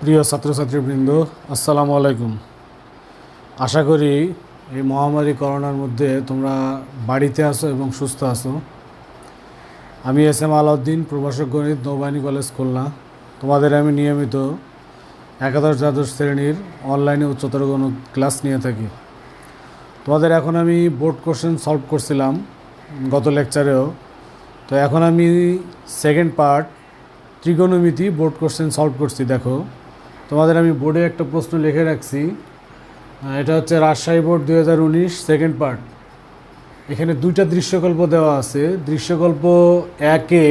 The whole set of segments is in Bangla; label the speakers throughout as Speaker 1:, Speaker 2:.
Speaker 1: প্রিয় ছাত্রছাত্রীবৃন্দ, আসসালামু আলাইকুম। আশা করি এই মহামারী করোনার মধ্যে তোমরা বাড়িতে আছো এবং সুস্থ আছো। আমি এস.এম. আলাউদ্দিন, প্রভাষক গণিত, নৌবাহিনী কলেজ, খুলনা। তোমাদের আমি নিয়মিত একাদশ দ্বাদশ শ্রেণীর অনলাইনে উচ্চতর গণিত ক্লাস নিয়ে থাকি। তোমাদের এখন আমি বোর্ড কোশ্চেন সলভ করছিলাম গত লেকচারেও। তো এখন আমি সেকেন্ড পার্ট ত্রিকোণমিতি বোর্ড কোশ্চেন সলভ করছি। দেখো, তোমাদের আমি বোর্ডে একটা প্রশ্ন লিখে রাখছি। এটা হচ্ছে রাজশাহী বোর্ড 2019 সেকেন্ড পার্ট। এখানে দুইটা দৃশ্যকল্প দেওয়া আছে। দৃশ্যকল্প 1-এ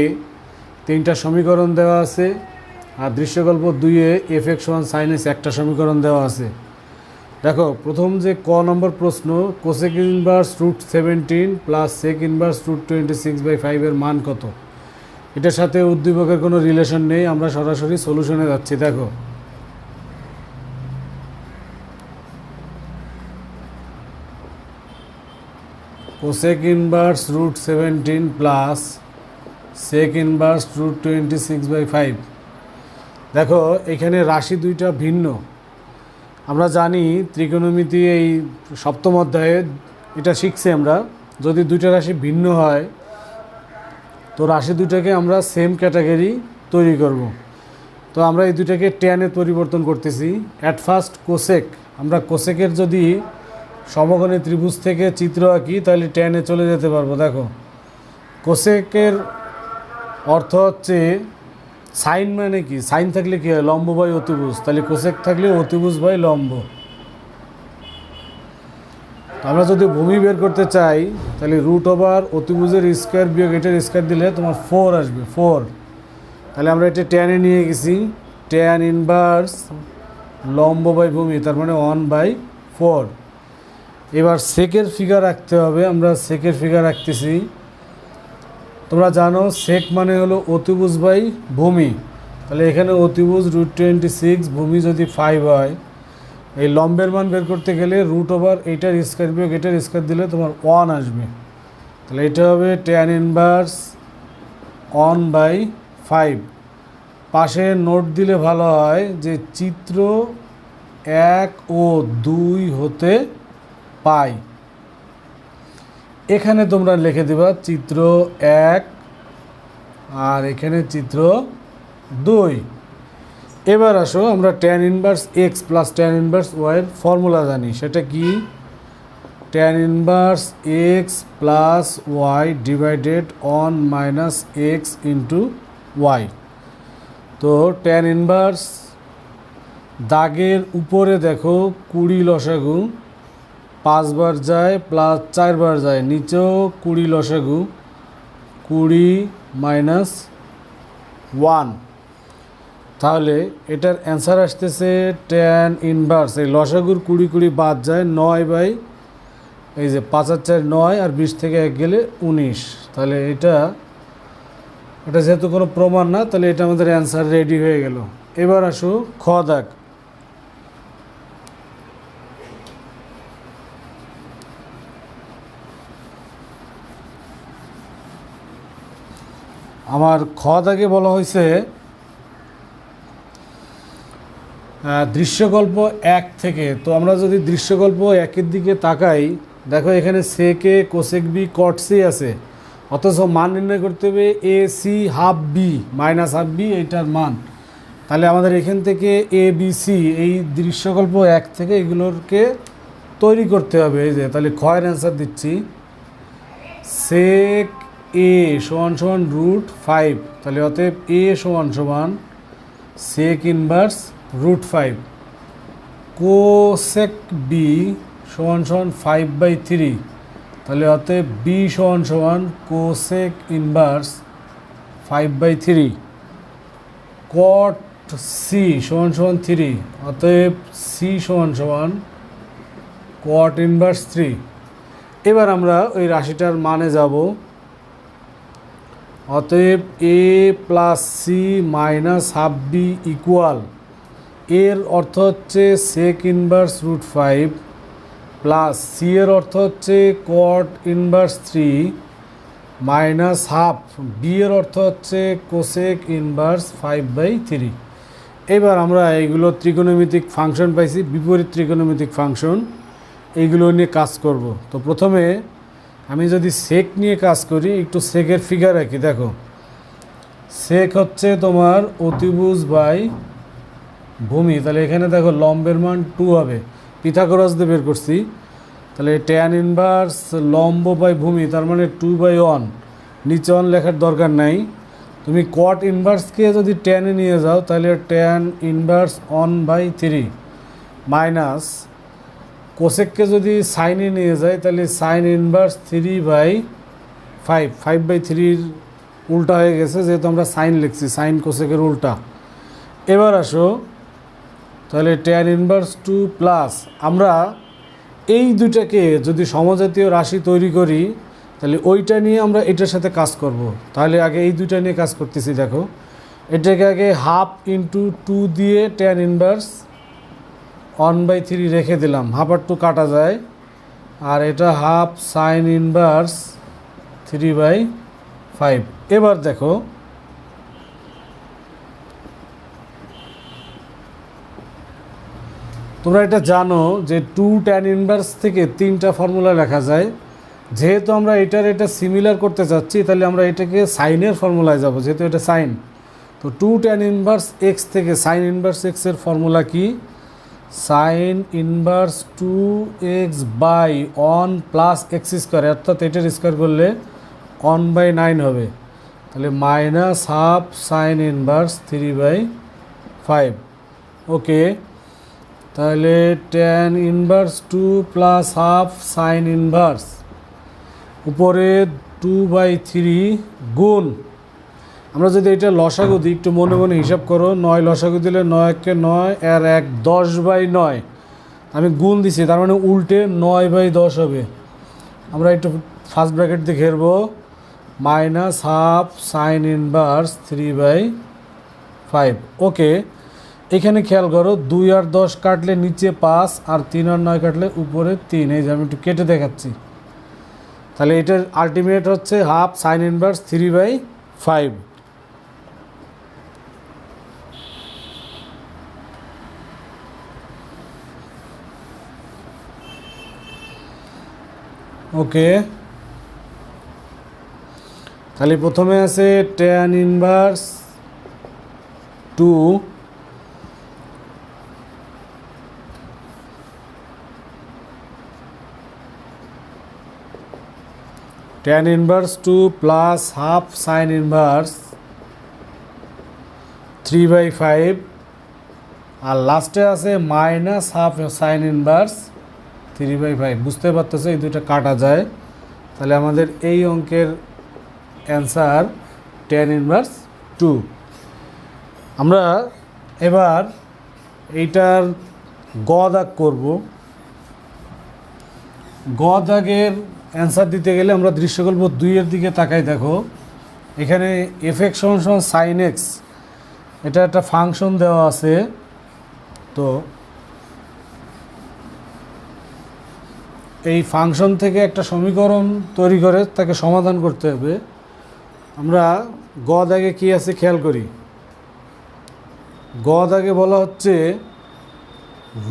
Speaker 1: 3টা সমীকরণ দেওয়া আছে, আর দৃশ্যকল্প 2-এ f(x = sin x) একটা সমীকরণ দেওয়া আছে। দেখো, প্রথম যে ক নম্বর প্রশ্ন, cosec inverse √17 plus sec inverse √26/5 এর মান কত? এটার সাথে উদ্দীপকের কোনো রিলেশন নেই, আমরা সরাসরি সলিউশনে যাচ্ছি। দেখো, cosec inverse √17 plus sec inverse √26/5। দেখো, এখানে রাশি দুইটা ভিন্ন। আমরা জানি ত্রিকোণমিতি এই সপ্তম অধ্যায়ে এটা শিখছি আমরা, যদি দুইটা রাশি ভিন্ন হয় তো রাশি দুইটাকে আমরা সেম ক্যাটাগরি তৈরি করব। তো আমরা এই দুইটাকে ট্যানে পরিবর্তন করতেছি। অ্যাট ফার্স্ট কোসেক, আমরা কোসেকের যদি সমকোণী ত্রিভুজ থেকে চিত্র আঁকি তাহলে ট্যানে চলে যেতে পারবো। দেখো, কোসেকের অর্থ হচ্ছে সাইন, মানে কি সাইন থাকলে কী হয়, লম্ব বাই অতিভুজ। তাহলে কোসেক থাকলে অতিভুজ বাই লম্ব। আমরা যদি ভূমি বের করতে চাই তাহলে √ অতিভুজের স্কোয়ার বিয়োগ এটার স্কোয়ার দিলে তোমার 4 আসবে, 4। তাহলে আমরা এটা ট্যানে নিয়ে গেছি, ট্যান ইনভার্স লম্ব বাই ভূমি, তার মানে 1/4। এবার সেকের ফিগার রাখতে হবে, আমরা সেকের ফিগার রাখতেছি। তোমরা জানো সেক মানে হলো অতিভুজ বাই ভূমি। তাহলে এখানে অতিভুজ √26, ভূমি যদি 5 হয়, এই লম্বের মান বের করতে গেলে √ এইটার স্কোয়ার বিয়োগ এটার স্কোয়ার দিলে তোমার 1 আসবে। তাহলে এটা হবে ট্যান ইনভার্স 1/5। পাশে নোট দিলে ভালো হয় যে চিত্র 1 ও 2 হতে পাই। এখানে তোমরা লিখে দিবা চিত্র 1 আর এখানে চিত্র 2। এবার আসো, আমরা tan inverse x plus tan inverse y এর ফর্মুলা জানি। সেটা কি? Tan inverse x plus y divided on minus x into y। তো ট্যান ইনভার্স দাগের উপরে দেখো 20 লসাগু 5 বার যায় প্লাস 4 বার যায়, নিচেও 20 লসাগু 20 মাইনাস 1। তাহলে এটার অ্যান্সার আসতেছে ট্যান ইনভার্স, এই লসাগুর 20 বাদ যায় 9 এই যে 5 আর 4 9, আর 20 থেকে 1 গেলে 19। তাহলে এটা যেহেতু কোনো প্রমাণ না, তাহলে এটা আমাদের অ্যান্সার রেডি হয়ে গেল। এবার আসো খ দাগ। আমার খ দাগে বলা হয়েছে দৃশ্যকল্প 1 থেকে। তো আমরা যদি দৃশ্যকল্প 1-এর দিকে তাকাই, দেখো এখানে সেকে কোসেক বি কট সি আছে, অথচ মান নির্ণয় করতে হবে AC ½ B -½ B এইটার মান। তাহলে আমাদের এখান থেকে ABC এই দৃশ্যকল্প 1 থেকে এগুলোকে তৈরি করতে হবে। এই যে, তাহলে ক্ষয়ের অ্যান্সার দিচ্ছি, সেক A = √5। তাহলে অতএব A = sec inverse √5। Cosec B = 5/3। তাহলে অতএব B = cosec inverse 5/3। Cot C = 3। অতএব C = কট ইনভার্স 3। এবার আমরা ওই রাশিটার মানে যাব। অতএব A plus C -½ B equal, এর অর্থ হচ্ছে সেক ইনভার্স √5 প্লাস সি এর অর্থ হচ্ছে cot inverse 3 minus half, B এর অর্থ হচ্ছে কোসেক ইনভার্স 5/3। এবার আমরা এইগুলো ত্রিকোণমিতিক ফাংশন পাইছি, বিপরীত ত্রিকোণমিতিক ফাংশন, এইগুলো নিয়ে কাজ করব। তো প্রথমে আমি যদি সেক নিয়ে কাজ করি, একটু সেকের ফিগার রাখি। দেখো, সেক হচ্ছে তোমার অতিভুজ বাই ভূমি, তাহলে এখানে দেখো লম্বের মান 2 হবে, পিথাগোরাস দিয়ে বের করছি। তাহলে ট্যান ইনভার্স লম্ব বাই ভূমি, তার মানে 2/1, নিচে 1 লেখার দরকার নাই। তুমি কট ইনভার্সকে যদি ট্যানে নিয়ে যাও তাহলে ট্যান ইনভার্স 1/3 মাইনাস কোসেককে যদি সাইনে নিয়ে যায় তাহলে সাইন ইনভার্স 3/5, 5/3 উল্টা হয়ে গেছে যেহেতু আমরা সাইন লিখছি, সাইন কোসেকের উল্টা। এবার আসো, তাহলে ট্যান ইনভার্স 2 প্লাস, আমরা এই দুটাকে যদি সমজাতীয় রাশি তৈরি করি তাহলে ওইটা নিয়ে আমরা এটার সাথে কাজ করব। তাহলে আগে এই দুইটা নিয়ে কাজ করতেছি। দেখো, এটাকে আগে হাফ ইন্টু 2 দিয়ে ট্যান ইনভার্স 1/3 রেখে দিলাম, হাফ আর 2 কাটা যায়, আর এটা হাফ সাইন ইনভার্স 3/5। এবার দেখো, তোমরা এটা জানো যে 2 ট্যান ইনভার্স থেকে 3টা ফর্মুলা লেখা যায়। যেহেতু আমরা এটা সিমিলার করতে চাচ্ছি তাহলে আমরা এটাকে সাইনের ফর্মুলায় যাব, যেহেতু এটা সাইন। তো 2 ট্যান ইনভার্স এক্স থেকে সাইন ইনভার্স এক্সের ফর্মুলা কি? Sine inverse 2x by 1 plus x square, অর্থাৎ এটার স্কোয়ার করলে 1/9 হবে। তাহলে minus half sine inverse 3/5। Okay, তাহলে tan inverse 2 plus half sine inverse উপরে 2/3 গুণ, আমরা যদি এটা লসাগু দিই, একটু মনে মনে হিসাব করো, 9 লসাগু দিলে 9 কে 9 আর 1 10/9, আমি গুণ দিছি, তার মানে উল্টে 9/10 হবে। আমরা একটু ফার্স্ট ব্র্যাকেট দিয়ে ঘেরবো, মাইনাস হাফ সাইন ইনভার্স 3/5। ওকে, এখানে খেয়াল করো, 2 আর 10 কাটলে নিচে 5, আর 3 আর 9 কাটলে উপরে 3। এই যে আমি একটু কেটে দেখাচ্ছি। তাহলে এটার আলটিমেট হচ্ছে হাফ সাইন ইনভার্স 3/5। ওকে, তাহলে প্রথমে আছে tan inverse 2 tan inverse 2 plus half sine inverse 3/5, আর লাস্টে আছে মাইনাস হাফ সাইন ইনভার্স 3/5। বুঝতে পারতেছে এই দুইটা কাটা যায়, তাহলে আমাদের এই অঙ্কের অ্যান্সার ট্যান ইনভার্স 2। আমরা এবার এইটার গ দাগ করব। গ দাগের অ্যান্সার দিতে গেলে আমরা দৃশ্যকল্প 2 এর দিকে তাকাই। দেখো, এখানে f(x) = sin x, এটা একটা ফাংশন দেওয়া আছে। তো এই ফাংশন থেকে একটা সমীকরণ তৈরি করে তাকে সমাধান করতে হবে। আমরা গ দাগে কী আছে খেয়াল করি। গ দাগে বলা হচ্ছে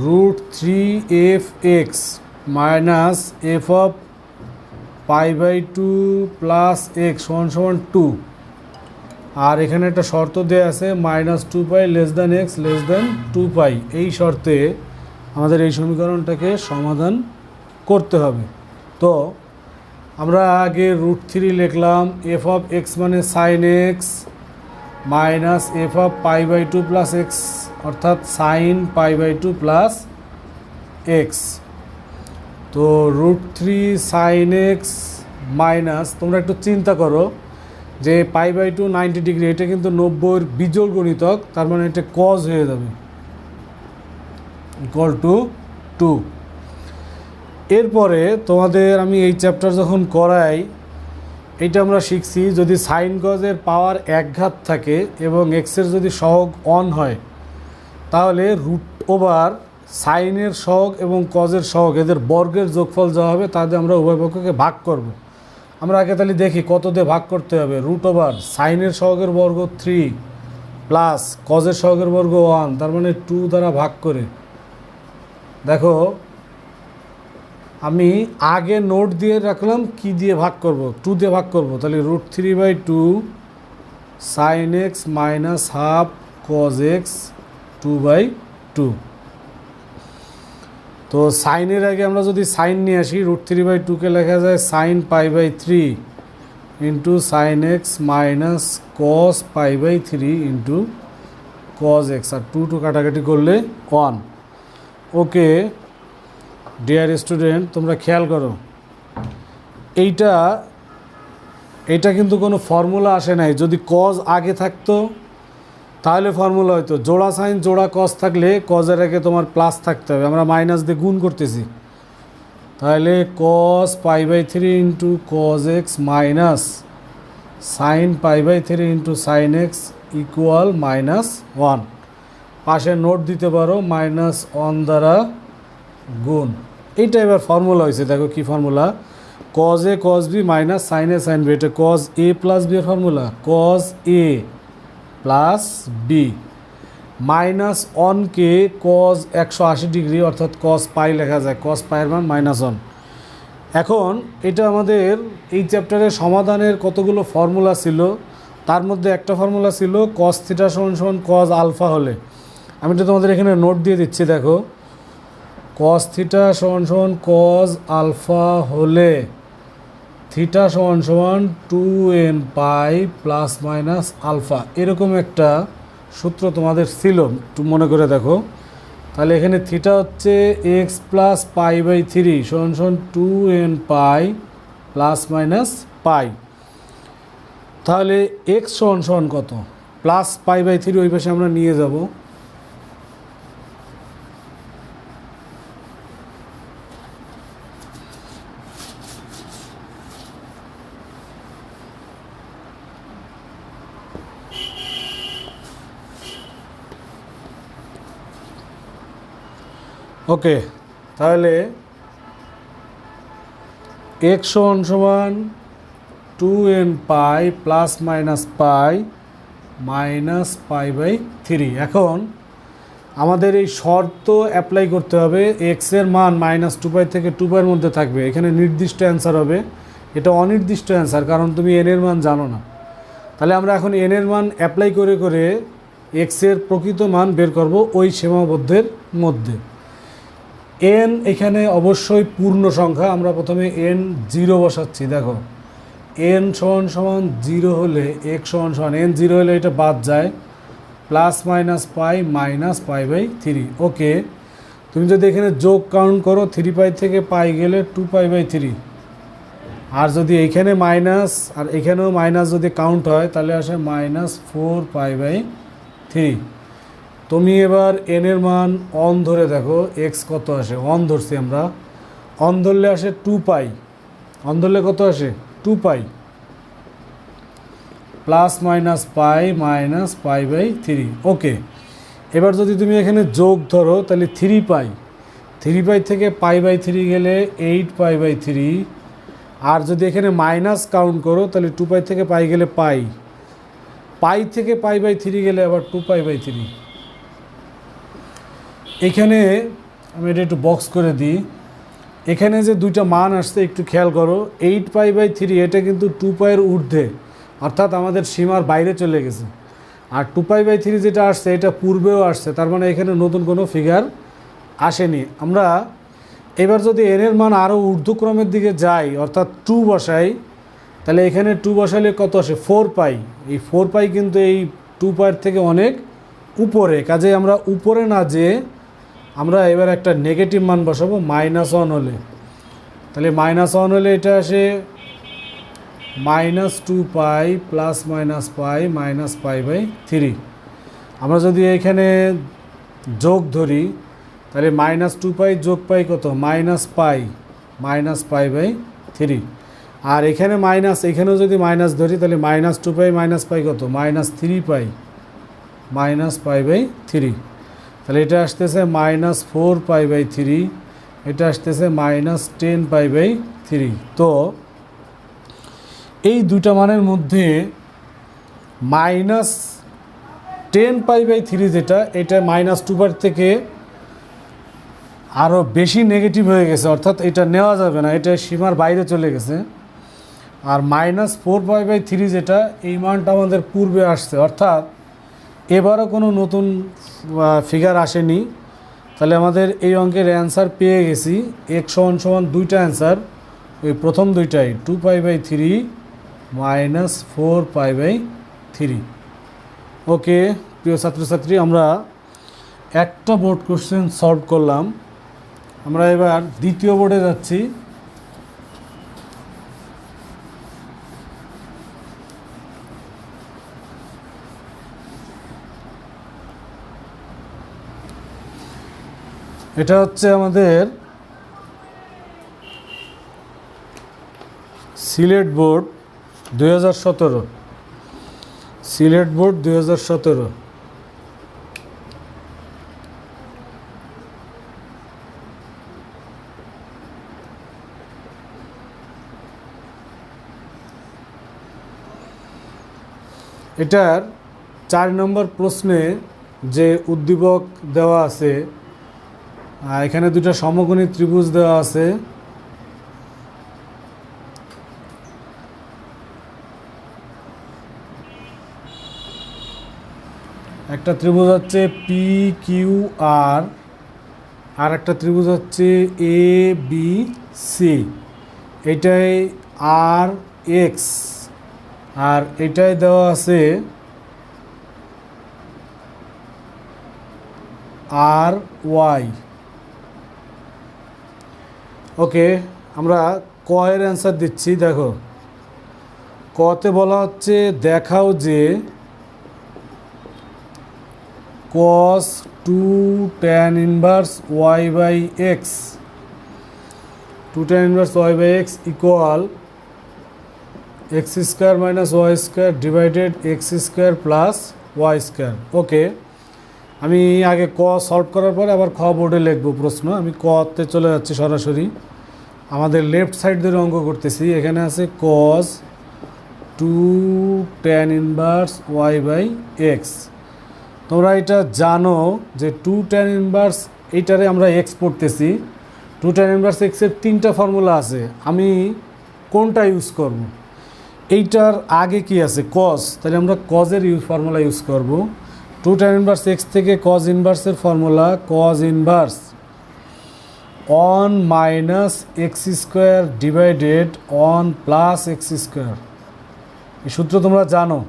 Speaker 1: √3f(x) minus f(π/2 plus x) = 2, আর এখানে একটা শর্ত দেওয়া আছে -2π x < 2π। এই শর্তে আমাদের এই সমীকরণটাকে সমাধান করতে হবে। তো আমরা আগে √3 লিখলাম, f(x) মানে sin x minus f(π/2 plus x) অর্থাৎ sin π/2 প্লাস x। তো √3 sin x মাইনাস, তোমরা একটু চিন্তা করো যে π/2 90 ডিগ্রি, এটা কিন্তু 90-এর বিজোড় গণিতক, তার মানে এটা cos হয়ে যাবে = 2। এরপরে তোমাদের আমি এই চ্যাপ্টার যখন করাই, এইটা আমরা শিখছি যদি সাইন কজের পাওয়ার 1 ঘাত থাকে এবং এক্সের যদি সহগ 1 হয় তাহলে √ওভার সাইনের সহগ এবং কজের সহগ এদের বর্গের যোগফল যা হবে তাতে আমরা উভয় পক্ষকে ভাগ করব। আমরা আগে তাহলে দেখি কত দিয়ে ভাগ করতে হবে। রুট ওভার সাইনের সহগের বর্গ 3 প্লাস কজের সহগের বর্গ 1, তার মানে 2 দ্বারা ভাগ করে। দেখো আমি আগে নোট দিয়ে রাখলাম কি দিয়ে ভাগ করব, 2 দিয়ে ভাগ করব, তাহলে √3/2 sine x minus half cos x 2/2। তো সাইনের আগে আমরা যদি সাইন নিয়ে আসি, √3/2কে লেখা যায় sine π/3 into sine x minus cos π/3 into cos x, আর 2 কাটাকাটি করলে 1। ওকে ডিয়ার স্টুডেন্ট, তোমরা খেয়াল করো, এইটা কিন্তু কোনো ফর্মুলা আসে নাই। যদি কজ আগে থাকতো তাহলে ফর্মুলা হয়তো, জোড়া সাইন জোড়া কজ থাকলে কজের আগে তোমার প্লাস থাকতে হবে, আমরা মাইনাস দিয়ে গুণ করতেছি। তাহলে cos π/3 into cos x minus sine π/3 into sine x equal -1। পাশে নোট দিতে পারো -1 দ্বারা গুণ। এইটা এবার ফর্মুলা হয়েছে, দেখো কি formula, cos A cos B minus sine A sine B, এটা কজ এ প্লাস বি এর formula, cos A plus B minus 1কে কজ 180 ডিগ্রি অর্থাৎ কজ পাই লেখা যায়, কজ পাইয়ের মান -1। এখন এটা আমাদের এই চ্যাপ্টারের সমাধানের কতগুলো ফর্মুলা ছিল, তার মধ্যে একটা ফর্মুলা ছিল কজ থিটা সমান কজ আলফা হলে। আমি তো তোমাদের এখানে নোট দিয়ে দিচ্ছি, দেখো কজ থিটা সমান কজ আলফা হলে থিটা সমান 2n pi plus minus alpha, এরকম একটা সূত্র তোমাদের ছিল, একটু মনে করে দেখো। তাহলে এখানে থিটা হচ্ছে এক্স প্লাস π/3 সমান 2n পাই প্লাস মাইনাস পাই। তাহলে এক্স সমান কত, প্লাস π/3 ওই পাশে আমরা নিয়ে যাব। ওকে, তাহলে এক্স সমান 2n pi plus minus pi minus π/3। এখন আমাদের এই শর্ত অ্যাপ্লাই করতে হবে, এক্সের মান -2 পাই থেকে 2 পাইয়ের মধ্যে থাকবে। এখানে নির্দিষ্ট অ্যান্সার হবে, এটা অনির্দিষ্ট অ্যান্সার, কারণ তুমি এন এর মান জানো না। তাহলে আমরা এখন এন এর মান অ্যাপ্লাই করে করে এক্সের প্রকৃত মান বের করব ওই সীমাবদ্ধের মধ্যে। এন এখানে অবশ্যই পূর্ণ সংখ্যা, আমরা প্রথমে n 0 বসাচ্ছি। দেখো n সমান 0 হলে x সমান n 0 হলে এটা বাদ যায়, প্লাস মাইনাস পাই মাইনাস π/3। ওকে, তুমি যদি এখানে যোগ কাউন্ট করো 3 পাই থেকে পাই গেলে 2 π/3, আর যদি এইখানে মাইনাস আর এখানেও মাইনাস যদি কাউন্ট হয় তাহলে আসে -4 π/3। তুমি এবার এন এর মান অন ধরে দেখো এক্স কত আসে, অন ধরছি আমরা, অন ধরলে আসে 2 পাই, অন ধরলে কত আসে 2 pi plus minus pi minus π/3। Okay, এবার যদি তুমি এখানে যোগ ধরো তাহলে 3 পাই, 3 পাই থেকে π/3 গেলে 8 π/3, আর যদি এখানে মাইনাস কাউন্ট করো তাহলে 2 পাই থেকে পাই গেলে পাই, পাই থেকে π/3 গেলে আবার 2 π/3। এখানে আমি এটা একটু বক্স করে দিই, এখানে যে দুইটা মান আসছে একটু খেয়াল করো, 8 π/3 এটা কিন্তু 2 পাইয়ের ঊর্ধ্বে, অর্থাৎ আমাদের সীমার বাইরে চলে গেছে, আর 2 π/3 যেটা আসছে এটা পূর্বেও আসছে, তার মানে এখানে নতুন কোনো ফিগার আসেনি। আমরা এবার যদি এন এর মান আরও ঊর্ধ্বক্রমের দিকে যাই অর্থাৎ 2 বসাই, তাহলে এখানে 2 বসালে কত আসে 4 পাই, এই 4 পাই কিন্তু এই 2 পাইয়ের থেকে অনেক উপরে, কাজে আমরা উপরে না যেয়ে আমরা এবার একটা নেগেটিভ মান বসাবো -1 হলে। তাহলে -1 হলে এটা আসে -2 pi plus minus pi minus π/3। আমরা যদি এখানে যোগ ধরি তাহলে -2 পাই যোগ পাই কত মাইনাস পাই মাইনাস π/3, আর এখানে মাইনাস, এখানেও যদি মাইনাস ধরি তাহলে -2 পাই মাইনাস পাই কত -3 পাই মাইনাস π/3। তাহলে এটা আসতেছে -4 π/3, এটা আসতেছে -10 π/3। তো এই দুইটা মানের মধ্যে -10π/3 যেটা, এটা -2π থেকে আরও বেশি নেগেটিভ হয়ে গেছে, অর্থাৎ এটা নেওয়া যাবে না, এটা সীমার বাইরে চলে গেছে। আর -4π/3 যেটা, এই মানটা আমাদের পূর্বে আসছে, অর্থাৎ এবারও কোনো নতুন ফিগার আসেনি। তাহলে আমাদের এই অঙ্কের অ্যান্সার পেয়ে গেছি। x সমান দুইটা অ্যান্সার, ওই প্রথম দুইটাই 2π/3 -4π/3। ওকে প্রিয় ছাত্রছাত্রী, আমরা একটা বোর্ড কোশ্চেন সলভ করলাম। আমরা এবার দ্বিতীয় বোর্ডে যাচ্ছি। এটা হচ্ছে আমাদের সিলেট বোর্ড 2017, সিলেট বোর্ড 2017। এটার 4 নম্বর প্রশ্নে যে উদ্দীপক দেওয়া আছে, এখানে দুটো সমকোণী ত্রিভুজ দেওয়া আছে। একটা ত্রিভুজ হচ্ছে PQR, আর একটা ত্রিভুজ হচ্ছে ABC। এটাই RX, আর এটাই দেওয়া আছে RY। ওকে, আমরা ক এর অ্যান্সার দিচ্ছি। দেখো, কতে বলা হচ্ছে দেখাও যে cos 2 tan inverse y/x, 2 tan inverse y/x equal x² - y² divided x² plus y²। ওকে, আমি আগে ক সলভ করার পরে আবার খ বোর্ডে লিখবো প্রশ্ন। আমি কতে চলে যাচ্ছি সরাসরি, আমাদের লেফট সাইড ধরে অঙ্ক করতেছি। এখানে আছে cos 2 tan inverse y/x। তোমরা এটা জানো যে 2 tan inverse, এইটারে আমরা x পড়তেছি। 2 tan inverse x এর 3টা ফর্মুলা আছে, আমি কোনটা ইউজ করব? এইটার আগে কি আছে? cos, তাহলে আমরা cos এর ফর্মুলা ইউজ করব। 2 tan inverse x থেকে cos inverse এর formula cos inverse 1 - x² divided 1 plus x²। এই সূত্র তোমরা জানো।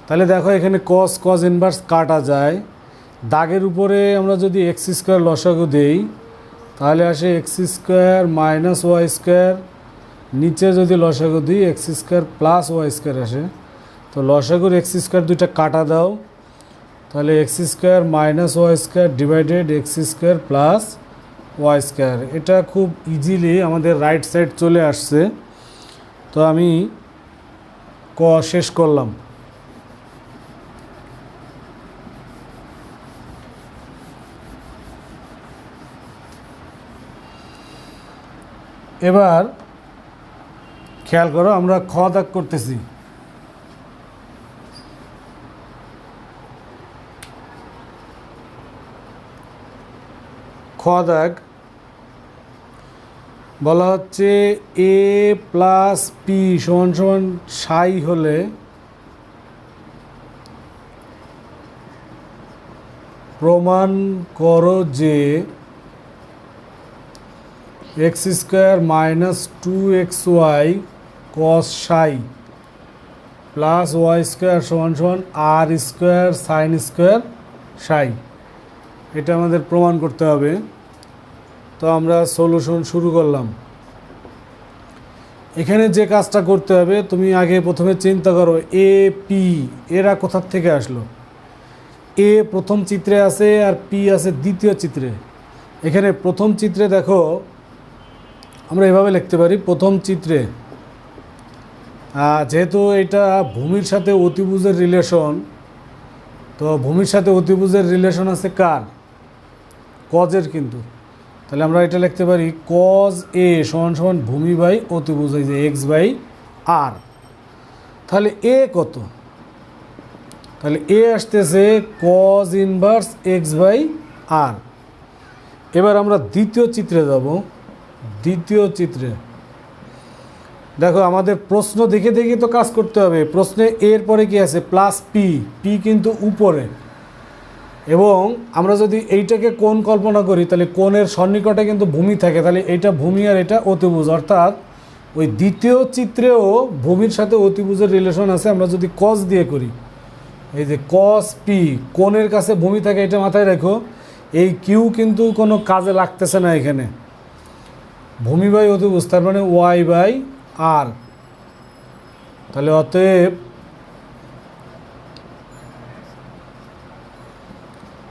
Speaker 1: তাহলে দেখো, এখানে cos ইনভার্স কাটা যায়, দাগের উপরে আমরা যদি x² লসাগু দেই তাহলে আসে x² - y², নিচে যদি লসাগু দিই x² প্লাস y² আসে। তো লসাগুর x² দুইটা কাটা দাও, তাহলে x² - y² divided x² plus y²। এটা খুব ইজিলি আমাদের রাইট সাইড চলে আসছে। তো আমি ক শেষ করলাম। এবার খেয়াল করো, আমরা খ দাগ করতেছি। খ দাগ বলা হচ্ছে a প্লাস পি সমান সমান সাই হলে প্রমাণ করো যে x² - 2xy cos সাই প্লাস y² সমান সমান r² sin² সাই। এটা আমাদের প্রমাণ করতে হবে। তো আমরা সলিউশন শুরু করলাম। এখানে যে কাজটা করতে হবে, তুমি আগে প্রথমে চিন্তা করো এ পি এরা কোথার থেকে আসলো। এ প্রথম চিত্রে আছে আর পি আছে দ্বিতীয় চিত্রে। এখানে প্রথম চিত্রে দেখো, আমরা এভাবে লিখতে পারি প্রথম চিত্রে, যেহেতু এটা ভূমির সাথে অতিভুজের রিলেশন, তো ভূমির সাথে অতিভুজের রিলেশন আছে কার? কজের। কিন্তু তাহলে আমরা এটা লিখতে পারি cos a সমান সমান ভূমি বাই অতিভুজ, এই যে x/r। তাহলে এ কত? তাহলে এ আসতেছে cos ইনভার্স এক্স বাই আর। এবার আমরা দ্বিতীয় চিত্রে যাব। দ্বিতীয় চিত্রে দেখো, আমাদের প্রশ্ন দেখে দেখে তো কাজ করতে হবে। প্রশ্নে এর পরে কি আছে? Plus P. পি কিন্তু উপরে, এবং আমরা যদি এইটাকে কোণ কল্পনা করি তাহলে কোণের সন্নিকটে কিন্তু ভূমি থাকে, তাহলে এটা ভূমি আর এটা অতিভুজ, অর্থাৎ ওই দ্বিতীয় চিত্রেও ভূমির সাথে অতিভুজের রিলেশন আছে। আমরা যদি কস দিয়ে করি, এই যে কস পি, কোণের কাছে ভূমি থাকে, এটা মাথায় রাখো। এই কিউ কিন্তু কোনো কাজে লাগতেছে না এখানে, ভূমি বাই অতিভুজ, তার মানে ওয়াই বাই আর। তাহলে অতএব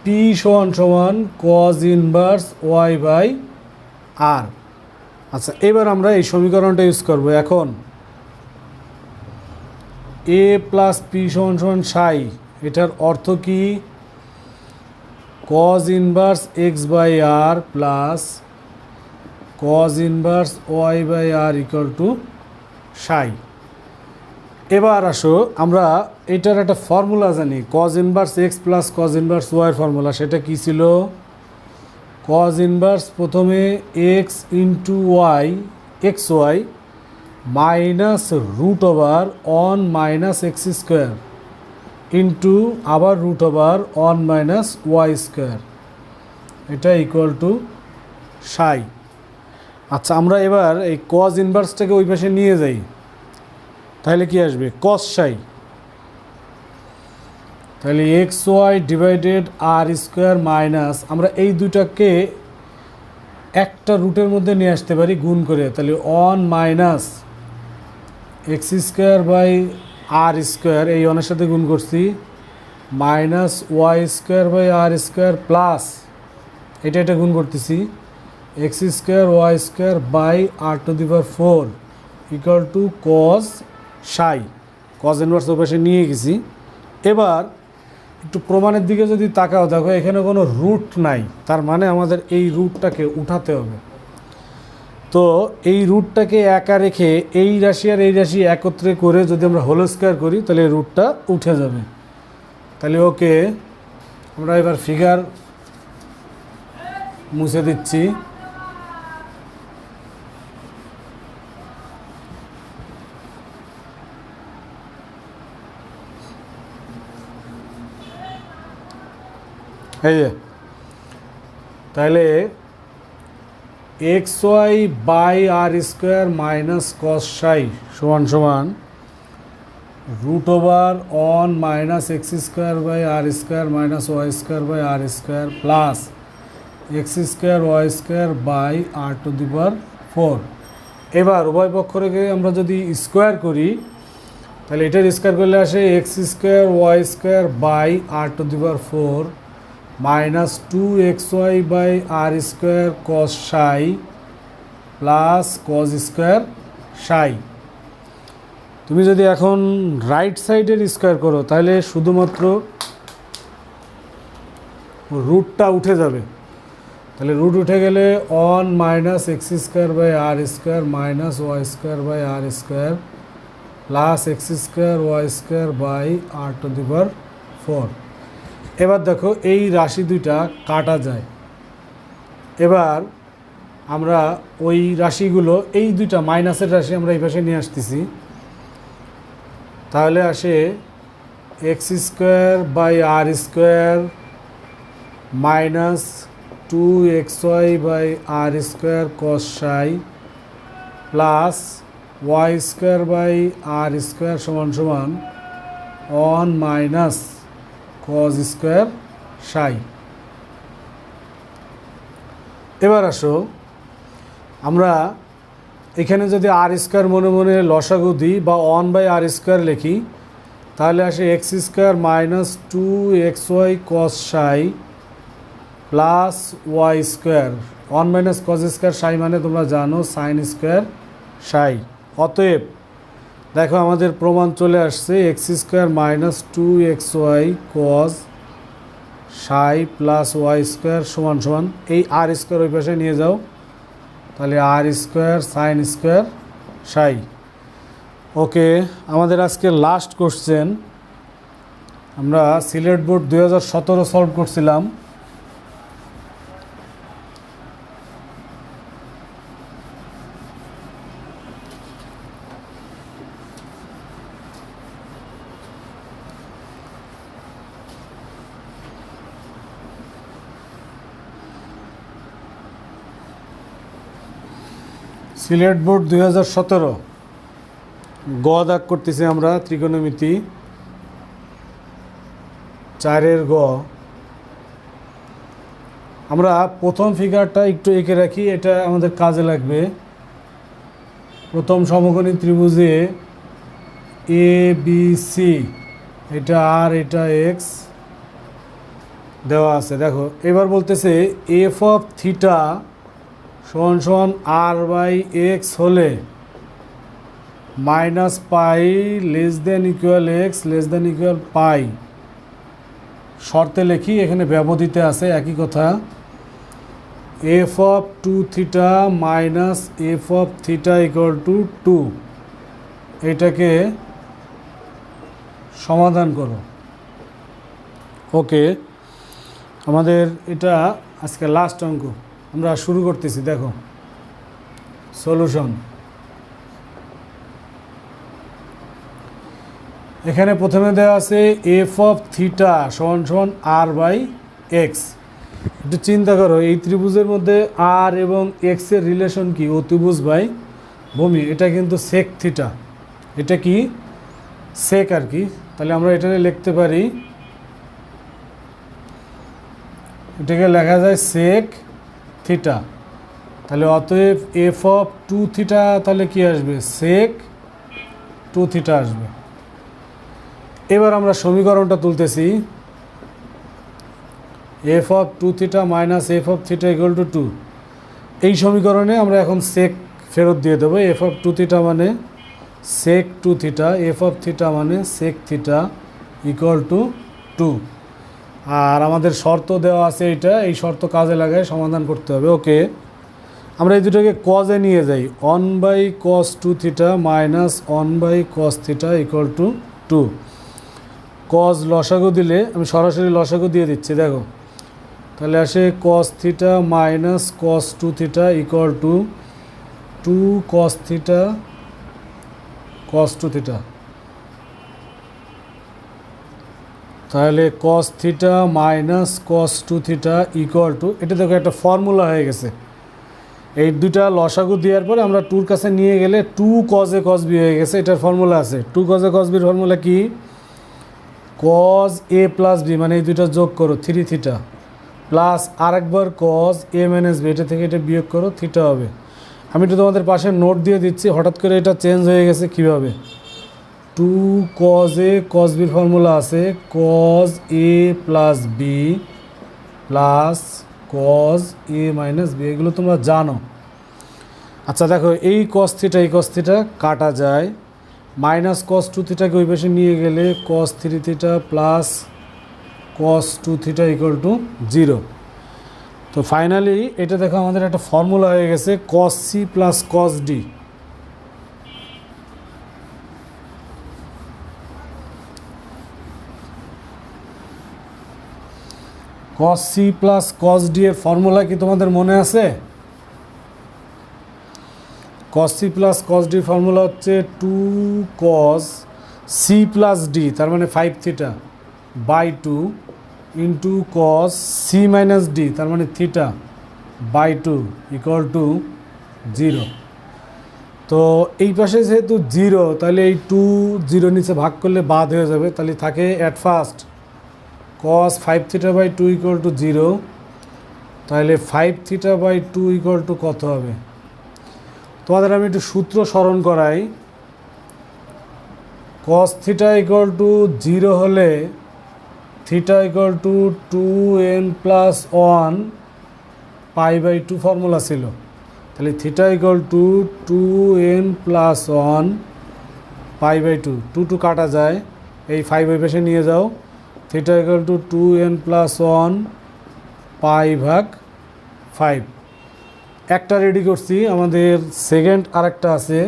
Speaker 1: পি সমান সমান কজ ইনভার্স ওয়াই বাই আর। আচ্ছা, এবার আমরা এই সমীকরণটা ইউজ করব। এখন এ প্লাস পি সমান সমান সাই, এটার অর্থ কি? Cos inverse x by r plus cos inverse y by r equal to psi. এবার আসো, আমরা এটার একটা ফর্মুলা জানি, cos inverse x plus cos inverse ওয়াইয়ের ফর্মুলা। সেটা কি ছিল? কজ ইনভার্স প্রথমে x into y, x y minus root over one minus x square into আবার root over one minus y square, এটা ইকুয়াল টু সাই। আচ্ছা, আমরা এবার এই কজ ইনভার্সটাকে ওই পাশে নিয়ে যাই, তাহলে কি আসবে? কস সাই। তাহলে এক্স ওয়াই ডিভাইডেড আর স্কোয়ার মাইনাস, আমরা এই দুটাকে একটা রুটের মধ্যে নিয়ে আসতে পারি গুণ করে, তাহলে one minus x square by r square, এই অনের সাথে গুণ করছি, minus y square by r square plus এটা গুণ করতেছি x square y square by r to the power 4 equal to cos psi. Cos inverse ওই পাশে নিয়ে গেছি। এবার একটু প্রমাণের দিকে যদি তাকাও, দেখো এখানে কোনো রুট নাই, তার মানে আমাদের এই রুটটাকে উঠাতে হবে। তো এই রুটটাকে একা রেখে এই রাশি আর এই রাশি একত্রে করে যদি আমরা হোল স্কোয়ার করি, তাহলে এই রুটটা উঠে যাবে। তাহলে ওকে, আমরা এবার ফিগার মুছে দিচ্ছি। এই যে, তাহলে x y by r square minus cos psi সমান সমান root over one minus x square by r square minus y square by r square plus x square y square by r to the power 4। এবার উভয় পক্ষকে আমরা যদি স্কোয়ার করি, তাহলে এটার স্কোয়ার করলে আসে x square y square by r to the power 4 minus 2xy by r square cos psi plus cos square সাই। তুমি যদি এখন রাইট সাইডের স্কোয়ার করো, তাহলে শুধুমাত্র রুটটা উঠে যাবে। তাহলে রুট উঠে গেলে one minus x square by r square minus y square by r square plus x square y square by r to the power 4। এবার দেখো এই রাশি দুইটা কাটা যায়। এবার আমরা ওই রাশিগুলো, এই দুইটা মাইনাসের রাশি আমরা এই পাশে নিয়ে আসতেছি, তাহলে আসে x square by r square minus 2xy by r square cos psi plus y square by r square সমান সমান অন মাইনাস কজ স্কোয়ার সাই। এবার আসো, আমরা এখানে যদি আর স্কোয়ার মনে মনে লসাগু দিই বা অন বাই আর স্কোয়ার লিখি, তাহলে আসে x square minus 2xy cos psi plus y square one minus cos square psi মানে তোমরা জানো সাইন স্কোয়ার সাই। অতএব দেখো আমাদের প্রমাণ চলে আসছে x square minus 2xy cos psi plus y square সমান সমান এই আর স্কোয়ার ওই পাশে নিয়ে যাও, তাহলে আর স্কোয়ার সাইন স্কোয়ার সাই। ওকে, আমাদের আজকে লাস্ট কোশ্চেন। আমরা সিলেট বোর্ড 2017 সলভ করছিলাম। সিলেট বোর্ড 2017 গ দাগ করতেছি আমরা, ত্রিকোণমিতি 4-এর গ। আমরা প্রথম ফিগারটা একটু এঁকে রাখি, এটা আমাদের কাজে লাগবে। প্রথম সমকোণী ত্রিভুজে এ বি সি, এটা আর এটা এক্স দেওয়া আছে। দেখো এবার বলতেছে এফ অফ থিটা সমান সমান আর বাই এক্স হলে minus pi less than equal x less than equal pi. শর্তে লিখি, এখানে ব্যবধিতে আছে একই কথা। F of two theta minus f of theta equal to 2, এটাকে সমাধান করো। ওকে, আমাদের এটা আজকে লাস্ট অঙ্ক, আমরা শুরু করতেছি। দেখো সলিউশন। এখানে প্রথমে দেওয়া আছে এফ অফ থিটা সমান সমান আর বাই এক্স। একটু চিন্তা করো, এই ত্রিভুজের মধ্যে আর এবং এক্সের রিলেশন কি? অতিভুজ বাই ভূমি। এটা কিন্তু সেক থিটা, এটা কি সেক আর কি। তাহলে আমরা এটাকে লিখতে পারি, এটাকে লেখা যায় সেক থিটা। তাহলে অতএব এফ অফ টু থিটা তাহলে কি আসবে? সেক টু থিটা আসবে। এবার আমরা সমীকরণটা তুলতেছি, f of two theta minus f of theta equal to 2। এই সমীকরণে আমরা এখন সেক ফেরত দিয়ে দেবো। এফ অফ টু থিটা মানে sec two theta, f of theta মানে সেক থিটা ইকুয়াল টু 2। আর আমাদের শর্ত দেওয়া আছে এইটা, এই শর্ত কাজে লাগায় সমাধান করতে হবে। ওকে, আমরা এই দুটোকে কজে নিয়ে যাই। 1 by cos two theta minus 1 by cos theta equal to 2। Cos লসাগু দিলে, আমি সরাসরি লসাগু দিয়ে দিচ্ছি। দেখো তাহলে আসে cos theta minus cos two theta equal to 2 cos theta cos two theta. তাহলে cos theta minus cos two theta equal to, এটা দেখো একটা ফর্মুলা হয়ে গেছে। এই দুটা লসাগু দেওয়ার পরে আমরা 2-র কাছে নিয়ে গেলে 2 কজে কস বি হয়ে গেছে। এটার ফর্মুলা আছে, 2 কজে কস বির ফর্মুলা কি? কজ এ প্লাস বি, মানে এই দুইটা যোগ করো 3 থিটা, প্লাস আরেকবার কজ এ মাইনাস বি, এটা থেকে এটা বিয়োগ করো, থিটা হবে। আমি একটু তোমাদের পাশে নোট দিয়ে দিচ্ছি, হঠাৎ করে এটা চেঞ্জ হয়ে গেছে কীভাবে। 2 কজ এ কজ বির ফর্মুলা আছে cos A plus B plus cos A minus B, এগুলো তোমরা জানো। আচ্ছা দেখো, এই কস থিটা এই কস থিটা কাটা যায়, মাইনাস কস টু থিটাকে ওই পাশে নিয়ে গেলে cos 3 theta plus cos two theta equal to 0। তো ফাইনালি এটা দেখো আমাদের একটা ফর্মুলা হয়ে গেছে cos C plus cos D. Cos C plus cos D এর ফর্মুলা কি তোমাদের মনে আছে? Cos C plus cos D formula হচ্ছে 2 কস সি প্লাস ডি, তার মানে 5 theta by 2 into cos C minus D, তার মানে থিটা বাই 2 ইকুয়াল টু 0। তো এই পাশে যেহেতু 0, তাহলে এই 2 0 নিচে ভাগ করলে বাদ হয়ে যাবে। তাহলে থাকে at first cos 5 theta by 2 equal to 0। তাহলে 5 থিটা বাই 2 ইকুয়াল টু কত হবে? তোমাদের আমি একটু সূত্র স্মরণ করাই। কস থিটা ইকুয়াল টু 0 হলে theta equal to 2n plus 1 pi by 2 formula ছিল। তাহলে theta equal to 2n plus 1 pi by 2, 2 কাটা যায়, এই 5 ওই পাশে নিয়ে যাও। Theta equal to 2n plus 1 পাই ভাগ 5। একটা রেডি করছি, আমাদের সেকেন্ড আরেকটা আছে।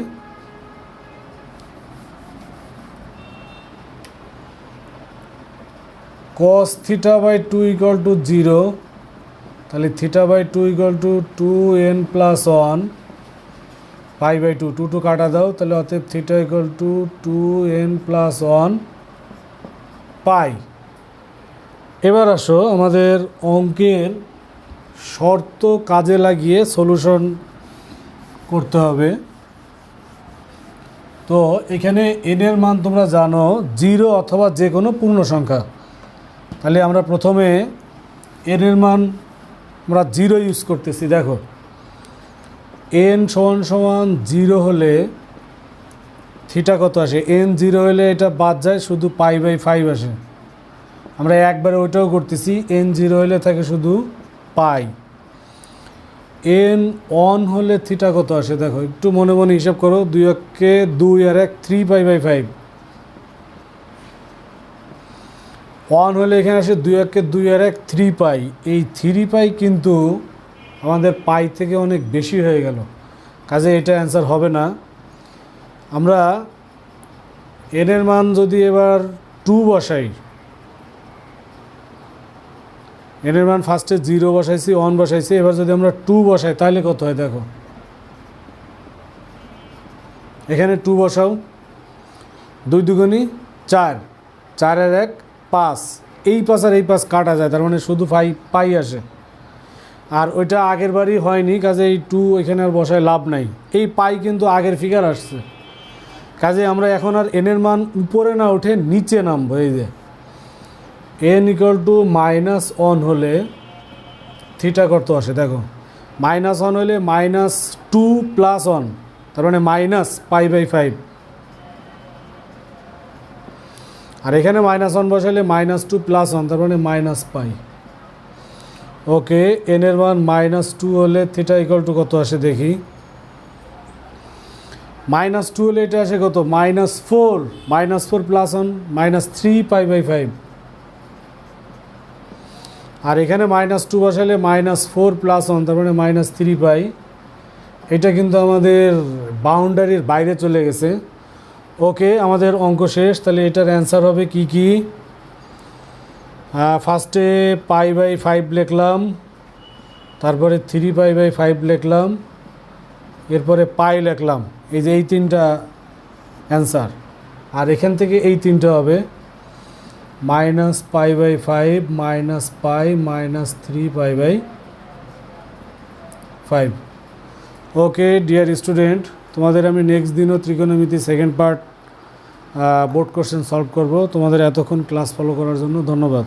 Speaker 1: cos theta by 2 equal to 0, তাহলে theta by 2 equal to 2n plus 1 pi by 2, 2 2 কাটা দাও, তাহলে অতএব theta equal to 2n plus 1 pi. এবার আসো আমাদের অঙ্কের শর্ত কাজে লাগিয়ে সলিউশন করতে হবে। তো এখানে n এর মান তোমরা জানো 0 অথবা যে কোনো পূর্ণ সংখ্যা, তাহলে আমরা প্রথমে n এর মান আমরা 0 ইউজ করতেছি। দেখো n সমান সমান 0 হলে থিটা কত আসে, n 0 হলে এটা বাদ যায়, শুধু পাই বাই 5 আসে। আমরা একবারে ওইটাও করতেছি, n 0 হলে থাকে শুধু পাই। n 1 হলে থিটা কত আসে, দেখো একটু মনে মনে হিসাব করো, 2 1 2 আর 1 3 পাই বাই 5। 1 হলে এখানে আসে 2 1 2 আর 1 3 পাই। এই 3 পাই কিন্তু আমাদের পাই থেকে অনেক বেশি হয়ে গেল, কাজে এটা অ্যান্সার হবে না। আমরা n এর মান যদি এবার 2 বসাই, n এর মান ফার্স্টে 0 বসাইছি, 1 বসাইছি, এবার যদি আমরা 2 বসাই তাহলে কত হয় দেখো, এখানে 2 বসাও, 2 দুগুণী 4, 4 আর 1 5, এই 5 আর এই 5 কাটা যায়, তার মানে শুধু পাই আসে। আর ওইটা আগের বারই হয়নি, কাজে এই 2 এখানে আর বসায় লাভ নাই, এই পাই কিন্তু আগের ফিগার আসছে, কাজে আমরা এখন আর n এর মান উপরে না উঠে নিচে নামবো। এই যে n ইকুয়াল টু -1 হলে থিটা কত আসে দেখো, -1 হলে -2 প্লাস 1, তার মানে মাইনাস পাই বাই 5। আর এখানে -1 বসালে -2 প্লাস 1, তার মানে মাইনাস পাই। ওকে, n এর মান -2 হলে থিটা ইকুয়াল টু কত আসে দেখি, -2 হলে এটা আসে কত, -4 প্লাস 1 -3 পাই বাই 5। আর এখানে -2 বসালে -4 প্লাস 1, তার মানে -3 পাই। এটা কিন্তু আমাদের বাউন্ডারির বাইরে চলে গেছে। ওকে, আমাদের অঙ্ক শেষ। তাহলে এটার অ্যান্সার হবে কি কি, ফার্স্টে পাই বাই 5 লিখলাম, তারপরে 3 পাই বাই 5 লিখলাম, এরপরে পাই লিখলাম। এই যে এই তিনটা অ্যান্সার, আর এখান থেকে এই তিনটা হবে -pi by 5 pi -3 pi by 5। Okay dear student, তোমাদের আমি নেক্সট দিনও ত্রিকোণমিতি second part board question solve করব। তোমাদের এতক্ষণ ক্লাস ফলো করার জন্য ধন্যবাদ।